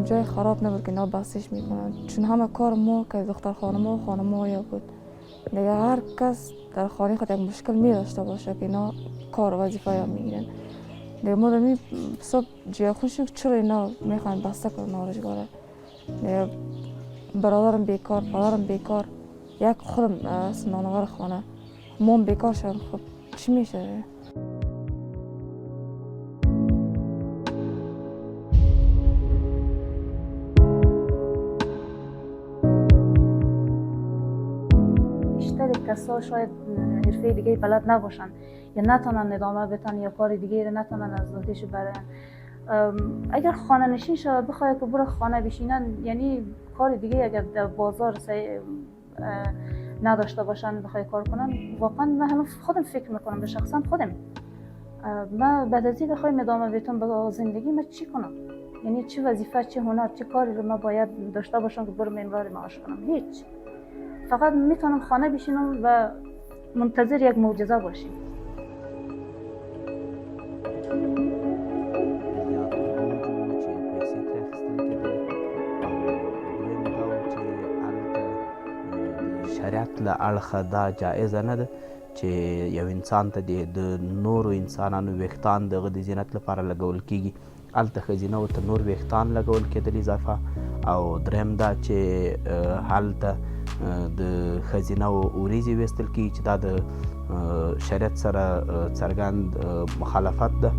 هم جای خراب نبود که اینا بسیج میکنن، چون همه کار ما که دختر خانم و خانم ها بود دیگه. هر کس در خانه خود یک مشکل می داشته باشه که اینا کار وظیفه یا میگیرن دیگه. ما دمی صبح جای خوشیم چرا اینا میخوان بسته کنن آرشگاره دیگه. برادرم بیکار، پدرم بیکار، یک خودم نانوار خانه، مام بیکار شدن، خب چی میشه؟ بیشتر کسا شاید حرفه دیگه بلد نباشن یا نتونن ادامه بدن یا کار دیگه رو نتونن از ذاتش برن. اگر خانه نشین شود بخواد که برو خانه بشینن، یعنی کار دیگه اگر در بازار نداشته باشن بخوای کار کنن، واقعا من خودم فکر میکنم به شخصا خودم من بعد از این بخوایم ادامه بدم به زندگی من چی کنم؟ یعنی چه وظیفه، چه هنر، چه کاری رو من باید داشته باشم که برم امرار معاش کنم؟ هیچ. فقط میتونم خانه بشینم و منتظر یک معجزه باشیم. شریعت له اړخه دا جایزه نه ده چې یو انسان ته د نورو انسانانو ویښتان دغه د زینت لپاره لګول کیږي، هلته ښځینه ورته نور ویښتان لګول کېدل اضافه. او دریم دا چې هلته د ښځینه وریځې ویستل کیږي چې دا د شریعت سره څرګند مخالفت ده.